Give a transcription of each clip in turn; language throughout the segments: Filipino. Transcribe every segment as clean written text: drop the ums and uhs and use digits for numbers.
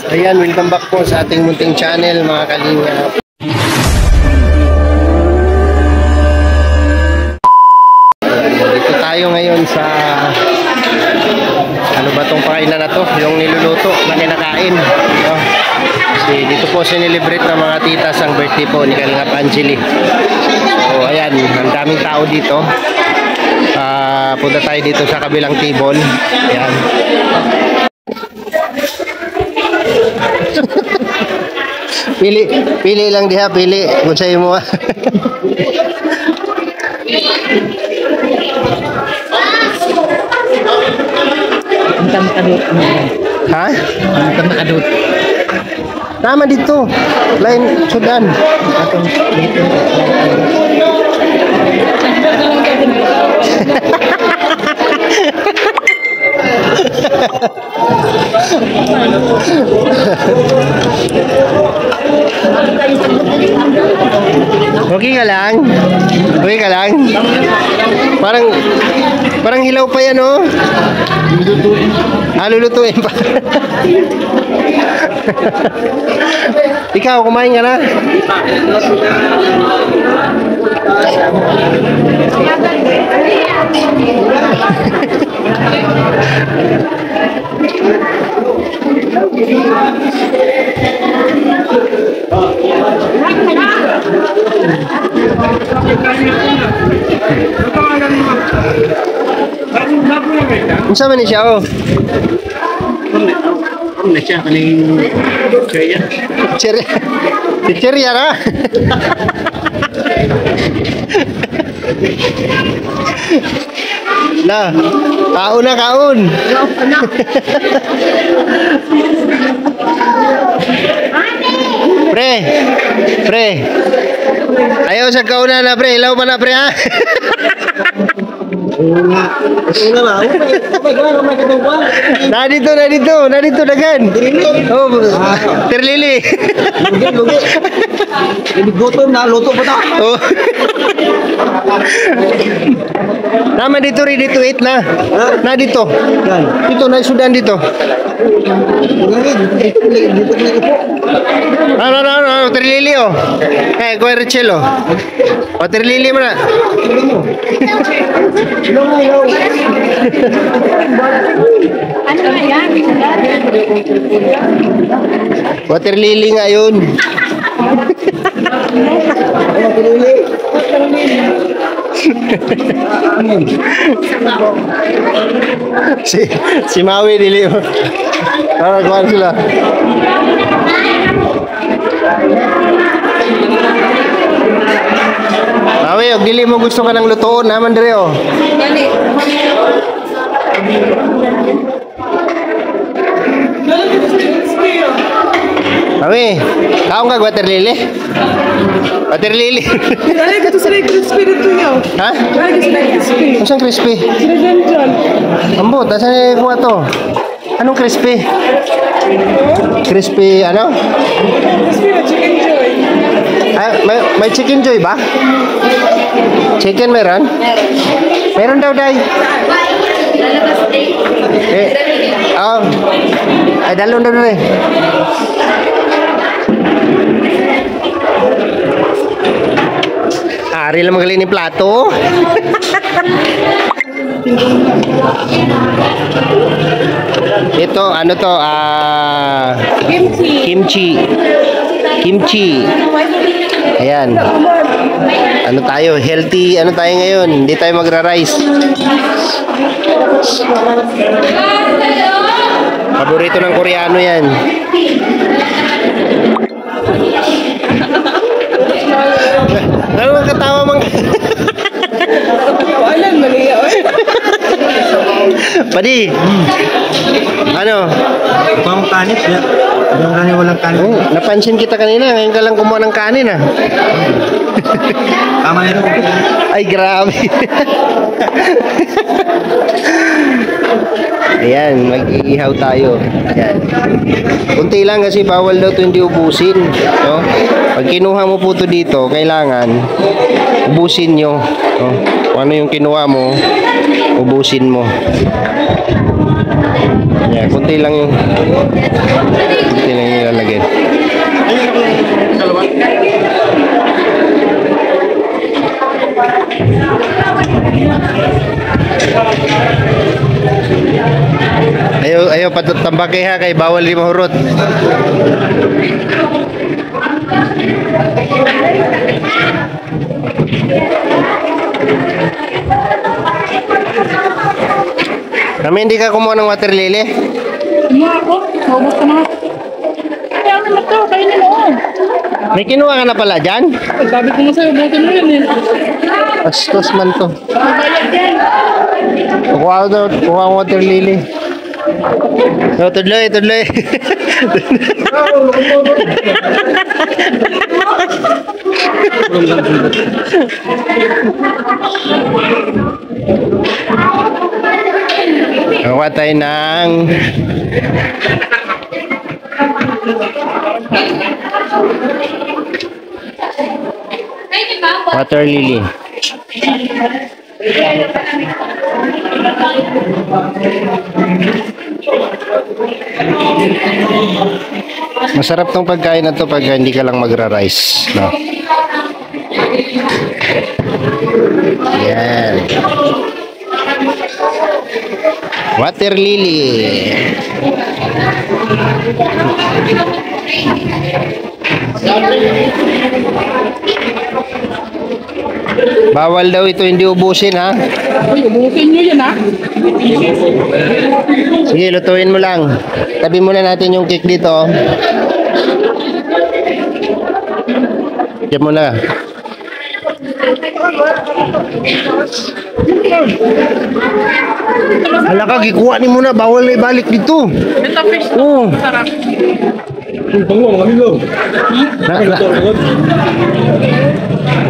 Ayan, welcome back po sa ating munting channel mga kalingap. Dito tayo ngayon sa ano ba tong pakainan na to? Yung niluluto na kinakain. Kasi dito po sinilibrate ng mga titas ang birthday po ni Kalingap Angeli. So ayan, ang daming tao dito. Punta tayo dito sa kabilang table. Ayan. Pili lang diha, pili kung sa'yo mo. Ha? Kadut. Nama dito. Lain sudan. Okay ka lang? Okay ka lang? Parang hilaw pa yan, oh. Lulutuin pa. Ikaw, kumain ka na? Unsa man ni siya, oh? Ano siya kaning kaya? Cherry na. Na, kaon na kaon. Pre. Ayaw sa kaunan na, pre. Ilaw pa na, pre, ha? Nadito dagan. Oh, terlili. Lugi. Ini gutom na luto pa ta. Oh. Nama dito ready to eat na. Na dito. Dito na sudan dito. No, terlili oh. Kuya Richelo. O terlili mo na. Ano na yan? Water lily nga yun. si Maui dili. Kuhan sila. Maui, og dili mo gusto ka ng lutoon naman dire oh. Mami, kaon ka water lily? Water lily. Dali ka to sa crispy dito niyo. Ha? Dali ka sa crispy. Masang crispy? Sila dyan. Ambot, asan kuha to? Anong crispy? Crispy ano? Crispy na chicken joy. May chicken joy ba? Chicken meron? Meron daw, day. Ay dalon daw na. Ari lang magaling ni plato. Ito ano to? Kimchi. Ayan. Ano tayo? Healthy. Ano tayo ngayon? Hindi tayo magra-rice. Paborito ng Koreano yan. Ano ang katawa mga? Alam, maliya. Padi. Ano? Pang kanin ya. Yung kanin walang kanin. Oh, napansin kita kanina. Ngayon ka lang kumuha ng kanin, ah. Tama nito. Ay, grabe. Ayan, mag-iihaw tayo. Ayan. Kunti lang kasi bawal daw ito hindi ubusin. No? Pag kinuha mo po ito dito, kailangan ubusin nyo. No? Kung ano yung kinuha mo, ubusin mo. Ayan, kunti lang yung patutambake ha kay bawal di mahurot. Kami hindi ka kumuha ng water lily? Kumuha ako. Maubos ko na. Kaya ano na to? Kainin mo. May kinuha ka na pala dyan? Sabi ko nga sa'yo, butin mo yun eh. Bastos man to. Mabayad yan. Kuha ang water lily. So, tudloy, tudloy. Gawa tayo ng water lily. Masarap tong pagkain na to pag hindi ka lang magra-rice, no? Yan. Water lily. Bawal daw ito hindi ubusin ha. Uy, ubusin nyo yan ha. Sige, lutuin mo lang. Tabi muna natin yung cake dito. Diyan muna. Hala ka, gikuha ni muna. Bawal na ibalik dito. Ito fish to. Oo. Sarap.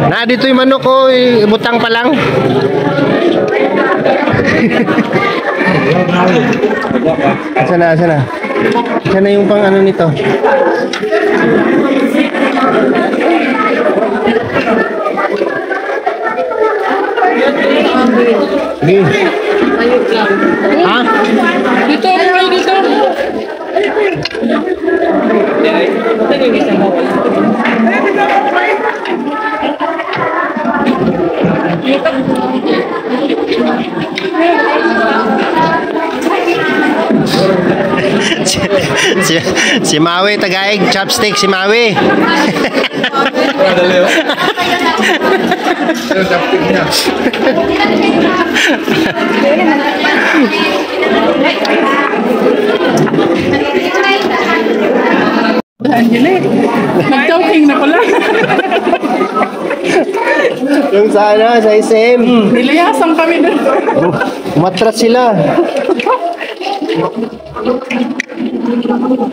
Na dito yung manok ko, butang pa lang. Asa na, asa na? Asa na yung pang ano nito? Sige. Ha? Dito, ay dito. Si Maui tagaig chopstick si Maui. Angeli, nag-joking na ko lang. Yung sana sa SM. Nilayasan kami doon. Umatras sila.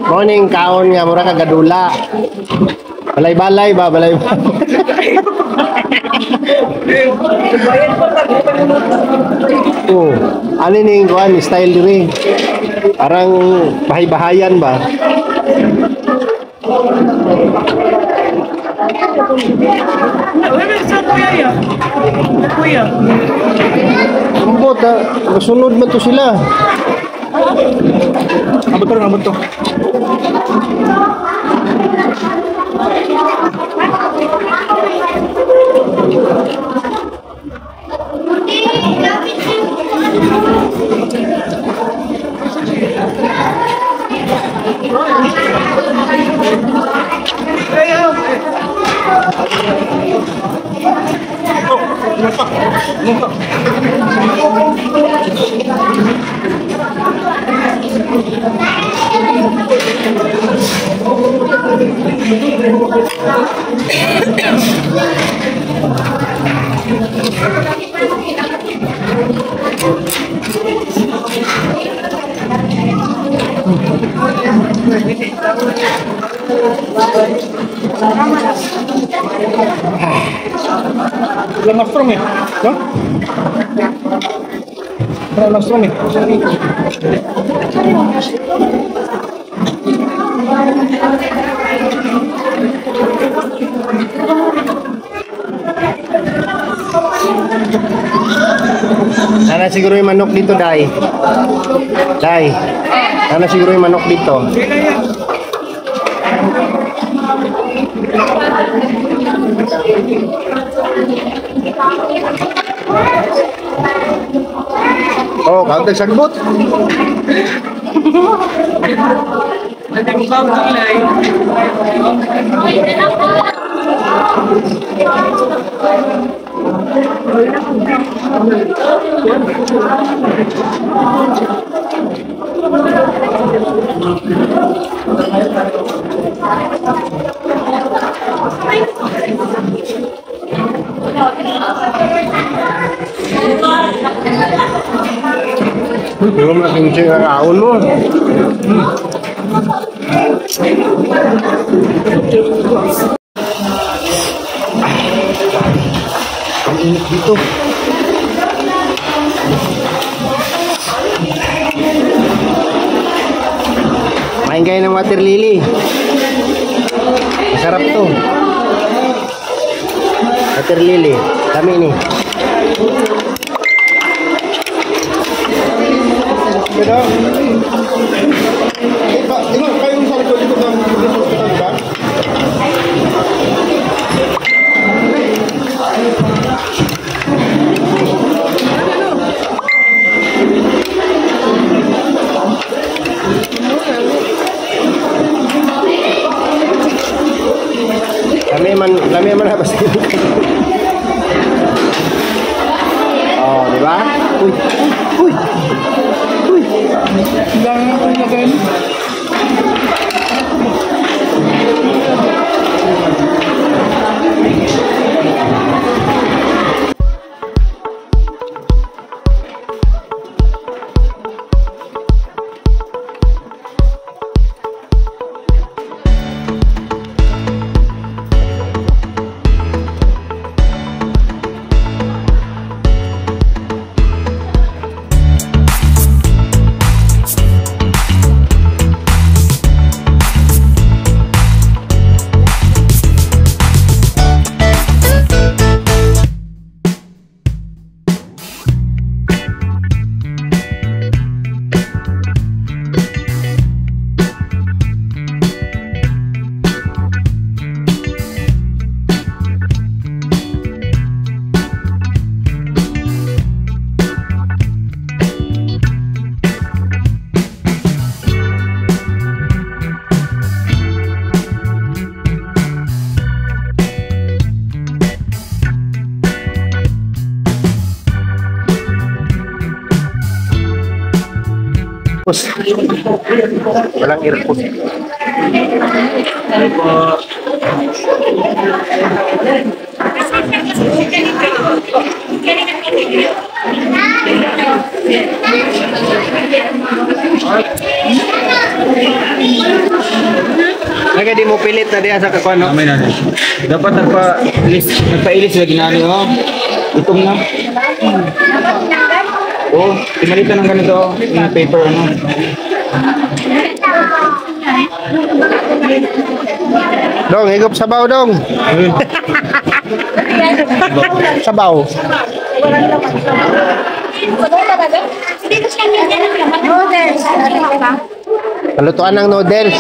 Morning kaon nga mura kagadula. Balay-balay ba, balay-balay. Oh, ano ning kuan style diri? Parang bahay-bahayan ba? Sa kuya yan. Kuya. Ambot ha, masunod man to sila. Abot to, abot to. Wala mushroom eh. No? Wala mushroom eh. Sana siguro yung manok dito, Day. Day. Sana siguro yung manok dito. Oh, kaunti sagbot. Belum lagi ngecek kaun mo. Ang init dito. Main kayo ng water lily. Masarap to. Water lily. Kami ini. Beda. Pak, tengok kayu sa likod-likod ng hospital, di ba? Kami man apa sih? Oh, di ba? Uy. Uy. Uy. Lang na gan. Walang earphone. Naga di mo pilit na diya sa kakuan, no? May na. Dapat nagpa-ilis lagi na oh. Itong na. Oh, timalitan ng ganito, yung paper ano. Dong, higop sabaw dong. Sabaw. Palutuan ng noodles.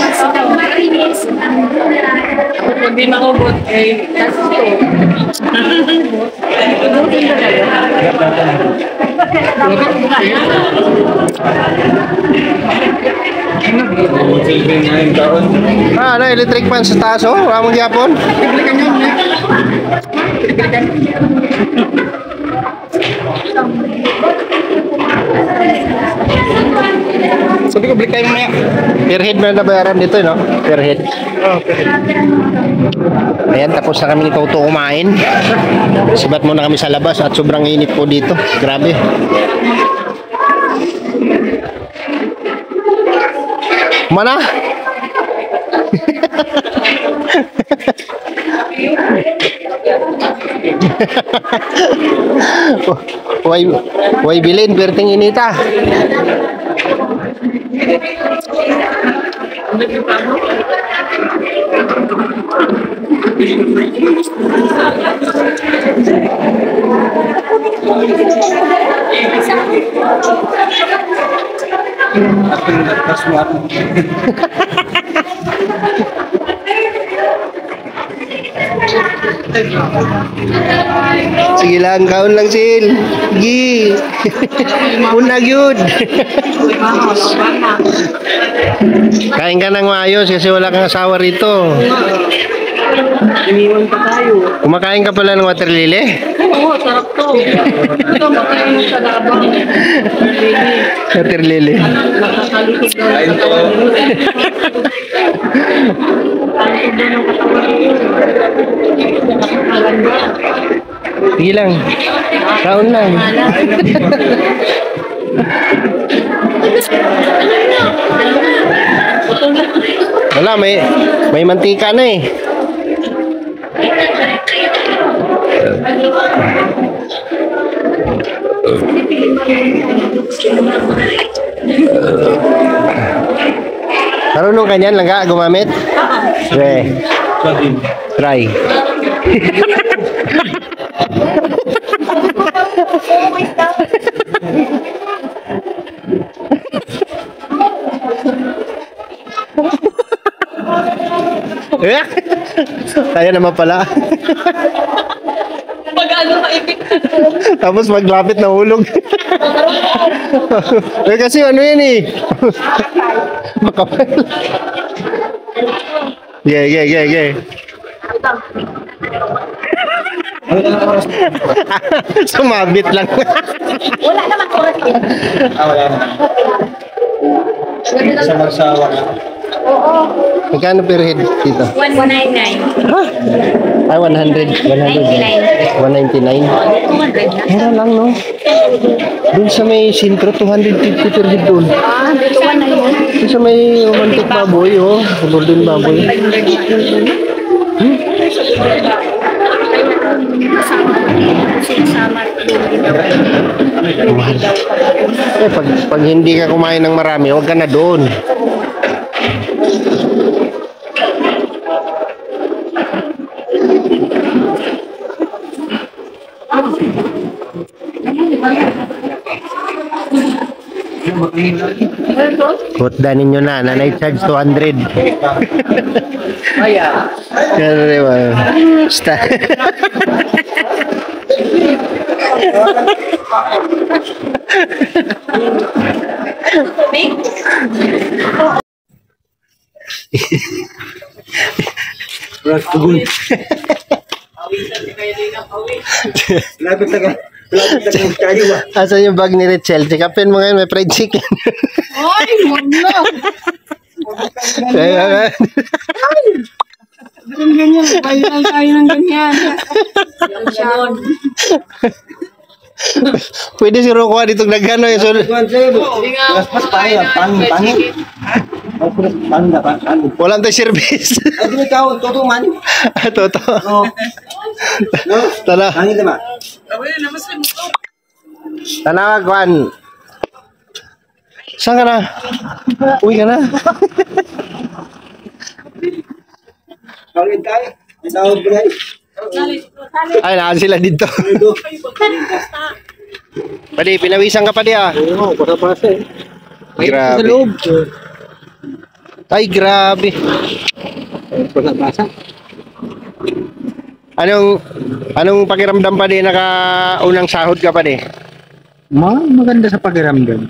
Hindi makubot kay Tasto. Silbing na yung taon. Ano, electric fan sa taas, oh. Ramong Japon. Sabi ko, balik tayo mamaya. Per head na nabayaran dito, no? Per head. Ayan, tapos na kami ni Toto kumain. Sibat muna kami sa labas at sobrang init po dito. Grabe. Mana? Way bilin, perting inita. Sige lang, kaon lang sil. Gi. Unag yun. Kain ka ng maayos kasi wala kang asawa rito. Iniwan pa tayo. Kumakain ka pala ng water lily? Oo, sarap to. Ito, makain mo sa labang. Water lily. Nakakalusog daw ng katawan mo. Nakakalusog daw ng katawan mo. Nakakaganda. Sige lang. Kaon lang. Wala, may mantika na eh. Marunong ka niyan, langga, gumamit? Okay. Try. Kaya naman pala. Pag ano maipit. Tapos maglapit na hulog. Kasi ano yan eh. Makapal. Yeah. Sumabit lang. Wala naman oras yun. Wala na. Sa magsawa na. Oo. Magkano per head dito? 199. Ha? Ay, 100. 199. 200 na. Mura lang, no? Doon sa may sintro, 250 per head doon. Ah, dito na yun. Doon sa may romantic baboy, oh. Golden baboy. Pag hindi ka kumain ng marami, huwag ka na doon. Hotdanin nyo na, nanay charge 200. Ano rin ba? Basta. Lapit na ka. Lapit na kayo ba? Asan yung bag ni Rachel? Check upin mo ngayon, may fried chicken. Ay, wag na. Ganyan, kailan tayo ng ganyan. Ganon. Pwede si Rocco dito nagano yung sul. Mas tayo, pangit. Pangit. Walang tayo service. Ay, di ikaw, totoo man. Toto. No. No. Tala. Pangit naman. Tanawag, Juan. Saan ka na? Uwi ka na. Pangit tayo. May tawag ba guys? Ay, naan sila dito. Padi, pinawisan ka pa di ah. Oo, pasa-pasa eh. Grabe. Sa loob. Ay, grabe. Pasa-pasa. Anong pakiramdam pa di nakaunang sahod ka pa di? Maganda sa pakiramdam.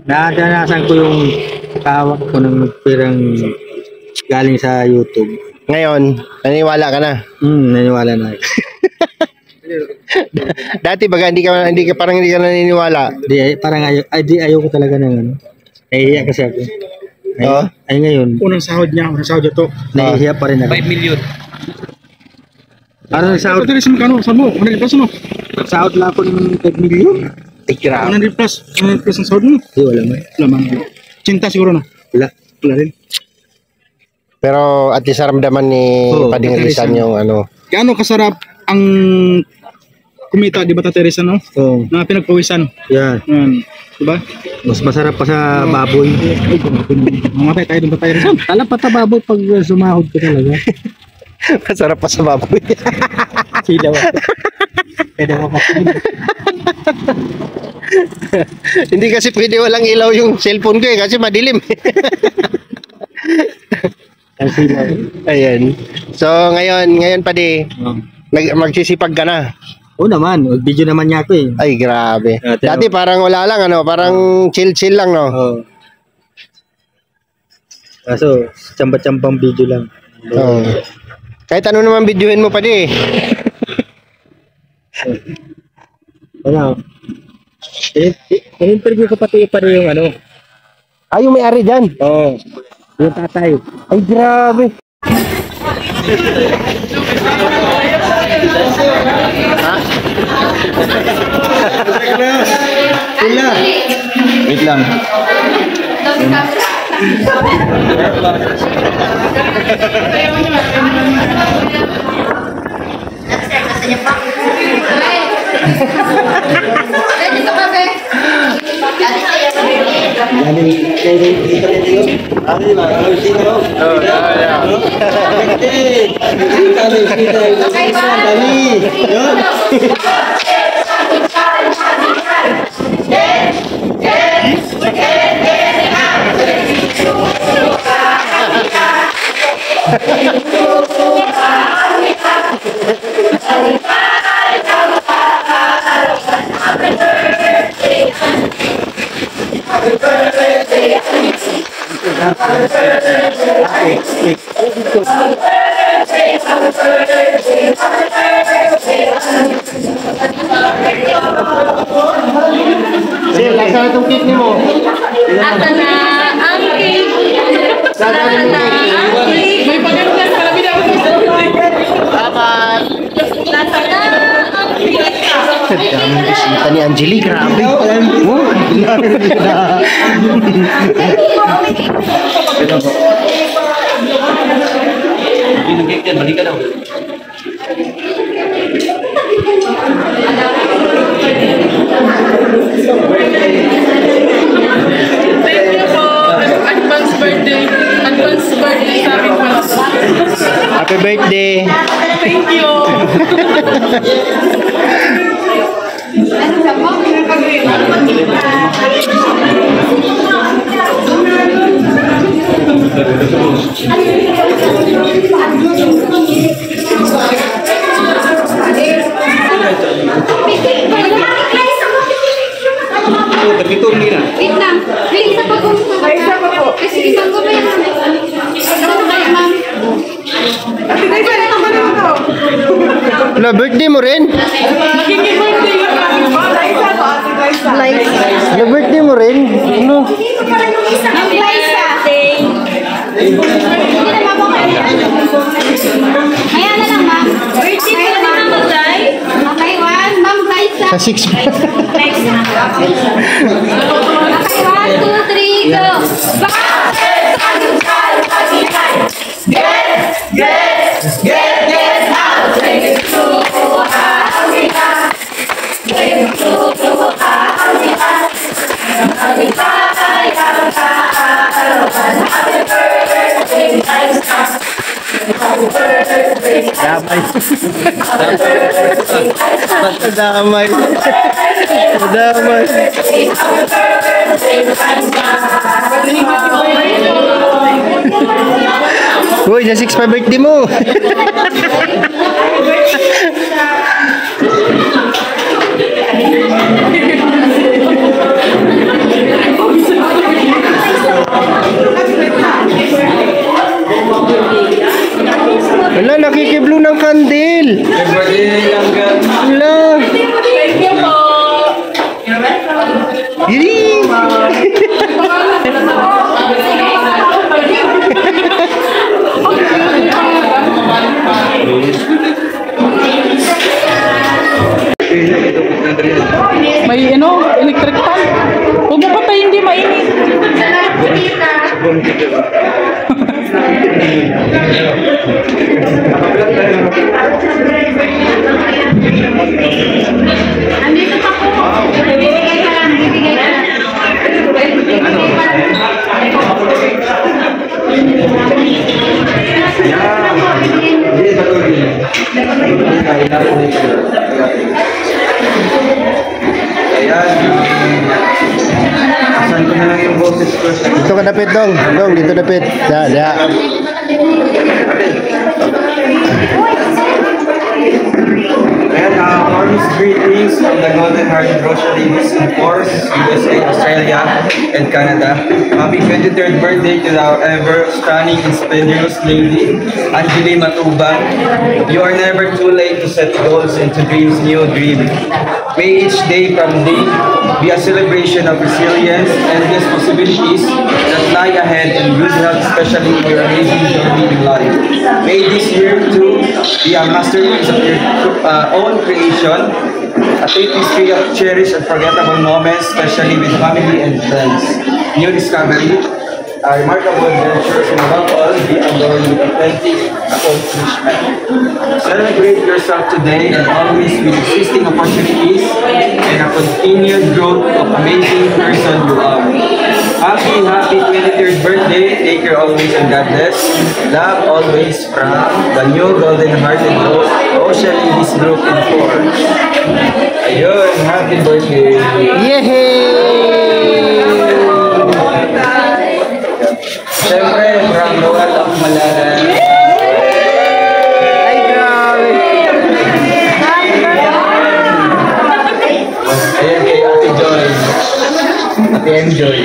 Nadanasan ko yung kawak ko ng pirang galing sa YouTube. Ngayon, naniwala ka na. Naniwala na. Dati baga hindi ka parang hindi ka naniniwala. Parang ayaw ko talaga ng ano. Nahihiya kasi ako. Oo. Ay ngayon, Unang sahod to. nahihiya pa rin ako. 5 million. Ano sahod? Ito rin sa magkano? Saan mo? 100 plus ano? Sahod lang ako ng 5 million. Ay, grabe. 100 plus ang sahod mo? Hindi, wala man. Wala man. Cinta siguro na. Wala. Wala rin. Pero at least naramdaman ni Oo, Pading Rizan yung ano. Gaano kasarap ang kumita, di ba Teresa, no? Oo. Na pinagpawisan. Yan. Diba? Mas masarap pa sa baboy. Ay, mamatay tayo doon pa tayo rin. Alam pa baboy pag sumahod ka talaga. Masarap pa sa baboy. Silaw. Pwede mo pa. Hindi kasi pwede walang ilaw yung cellphone ko eh kasi madilim. Ang sila. Ayan. So, ngayon pa di, magsisipag ka na. Oo naman, video naman niya ako eh. Ay, grabe. Pero- Dati parang wala lang, ano? Parang chill-chill lang, no? Oo. Kaso, tsamba-tsambang video lang. Oo. Kahit ano naman videohin mo pa di. Ano? In-interview ko pati pa rin yung ano. Ay, yung may-ari dyan. Oo. Yung tatay. Ay, grabe. Sila. Wait lang. Sir, nasa itong cake mo? Ata na ang cake. Ata na ang cake. May pagkakas pala Dapat. Ata na ang cake. Daming bisita ni Angeli, grabe. Thank you po. Advance birthday. Advance birthday sa amin po. Happy birthday. Thank you. Wait lang. Wait, isa pa po. Isa pa po. Kasi isang ko pa yan. Ano kayo, ma'am? Wala, birthday mo rin? Wala, birthday mo rin? Ano? Ang Liza. Hindi na ma'am ako. Ayan na lang, ma'am. Birthday ko na ma'am, Magday. Okay, one. Ma'am Liza. Sa 6 Okay, 1, 2, 3, go. Damay. Damay. Uy, sa 6 pa birthday mo. Wala, nakikiblo ng kandil. Wala. Thank you po. Yee! May electric fan. Huwag mo patay, hindi mainit. Andito pa po. Bibigay ka lang. Bibigay ka lang. Dito ka dapit dong. Dong, dito dapit. Da. Hearted Rosary in Force, USA, Australia, and Canada. Happy 23rd birthday to our ever stunning and splendorous lady, Anjali Matuban. You are never too late to set goals and to dream new dreams. May each day from day be a celebration of resilience and endless possibilities that lie ahead and good health, especially for your amazing journey in life. May this year too be a masterpiece of your own creation, a tapestry of cherished and forgettable moments, especially with family and friends. New discovery, remarkable adventures, and above all, be adorned with authentic accomplishment. Celebrate yourself today and always with existing opportunities and a continued growth of amazing person you are. Happy 23rd birthday. Take care always and God bless. Love always from the new Golden Hearted Ocean Ladies Group in Force. Ayun, happy birthday. Yehey! Siyempre, from Luwal of Malaran. Ay, grabe. Ayan kay Ate Joy. Ate Enjoy.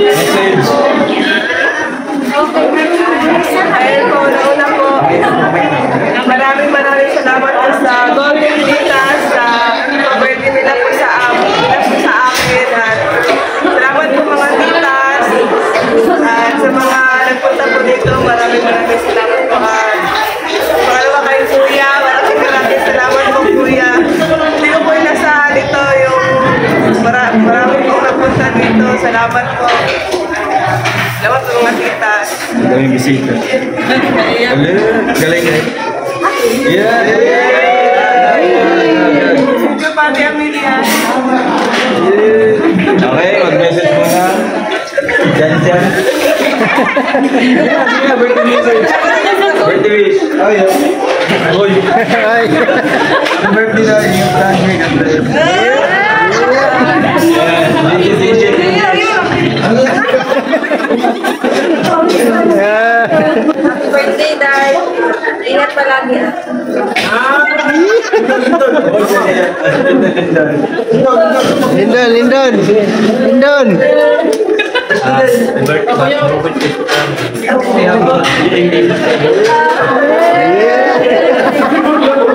Message. Ayun po, nauna po. Maraming salamat po sa Golden Titas, sa birthday nila po sa akin. At salamat po mga titas. At sa mga nagpunta po dito, maraming salamat po. At pangalawa kay Kuya, maraming salamat po Kuya. Hindi ko po inasahan dito yung maraming po nagpunta dito. Salamat po. Salamat po mga titas. Galing bisita. Galing eh. Yeah! Ito pati Amelia. Okay, mag-message muna. Diyan. Sige, birthday message. Birthday wish. Oh, yeah. Uy. Ay. Birthday na rin yung Frankie. Happy birthday, Dad. Ingat palagi. Lindon.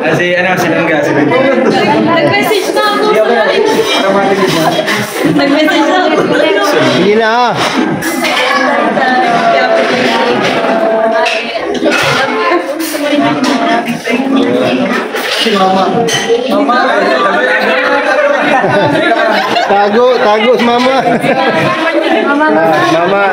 Kasi sinangga. Nag-message na ako. Nag-message na ako. Hindi na. Tago si mama. Mama.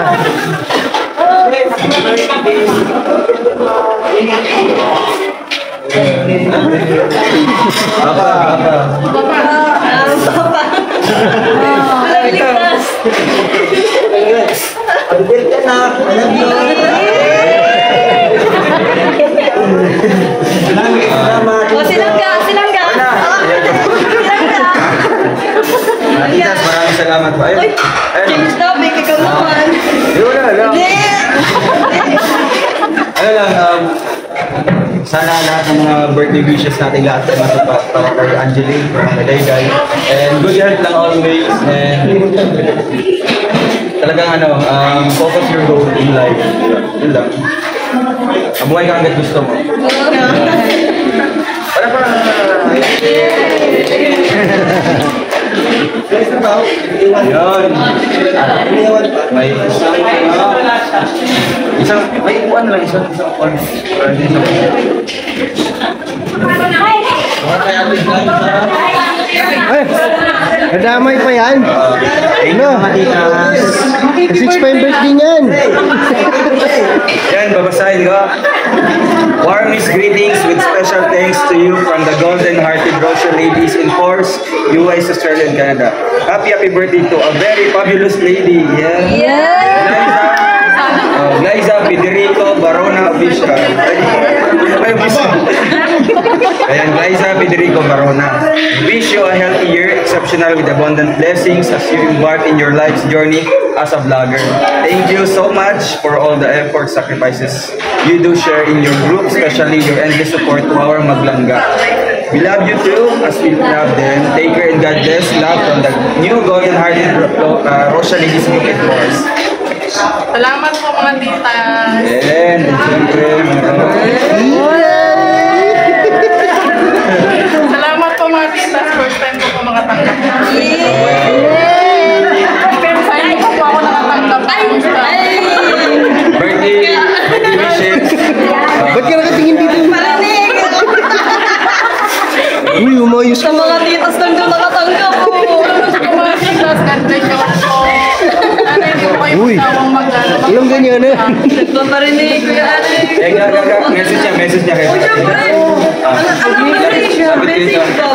Silangga. Titas, maraming salamat po. Ayun. James Dobik, ikaw naman. Yun na. Ano lang, sana lahat ng mga birthday wishes natin lahat ay matupad para kay Angeline, para kay Dayday. And good health lang always. And talagang focus your goal in life. Yun lang. Mabuhay ka hanggat gusto mo. Para. Yun. May isang Ay, nadamay pa yan. Ano? 6 pa yung birthday niyan. Yan, babasahin ko. Warmest greetings with special thanks to you from the Golden Hearted Rosary Ladies in Force, US, Australia, and Canada. Happy birthday to a very fabulous lady. Liza Federico Barona Official. Ayan, Liza Federico Barona. Wish you a healthy year, exceptional with abundant blessings as you embark in your life's journey as a vlogger. Thank you so much for all the effort, sacrifices you do share in your group, especially your endless support to our Maglangga. We love you too, as we love them. Take care and God bless. Love from the new golden-hearted Rosalie Bukid Boys. Salamat po mga titas. And siyempre, Salamat po mga titas. First time ko po makatanggap. Sayang ko po ako nakatanggap. birthday wishes. Ba't ka nakatingin dito? Uy, umayos ka. Mga titas lang doon nakatanggap po. Mga titas, God bless you po. Sana hindi po kayo Uy. masawang mag-ano. Walang ganyan eh. Ito marinig ko yan. Message niya kayo.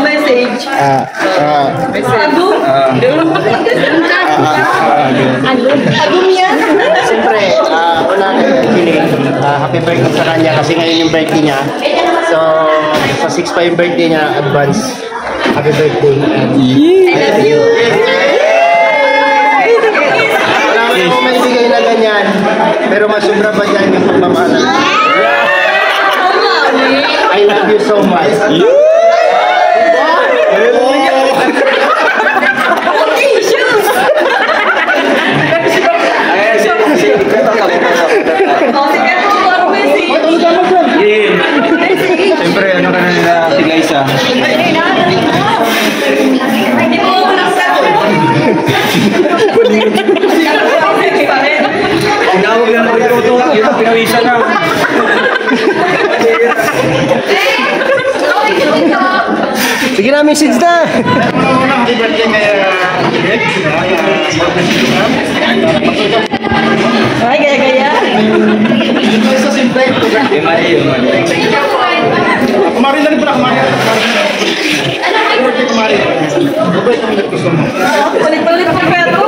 Message. Agum yan. Siyempre, una actually, happy birthday sa kanya kasi ngayon yung birthday niya. So, sa 6 pa yung birthday niya, advance. Happy birthday. I love you. Wala ko akong maibigay na ganyan, pero mas sobra pa dyan yung pagmamahal. I love you so much. Siyempre, ano ka na nila, Tigaysa? Tinawag lang ako ito, yun ang pinawisan na. Sige na, message na! Ay, gaya-gaya. Yung mali, yung mali. Kumarin na rin pala, kumarin. Balik-balik po Pedro.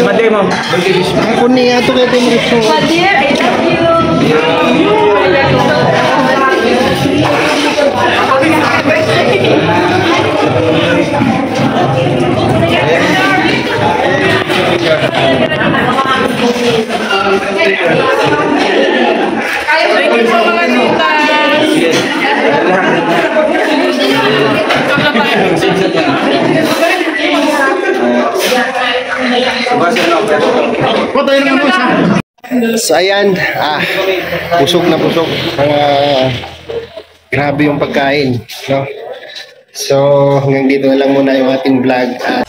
Maday mo. Kunin nga ito kayo ito yung rito. Dear, I love you. Thank you po mga titas. So ayan, pusok na pusok. Grabe yung pagkain, no? So hanggang dito na lang muna yung ating vlog at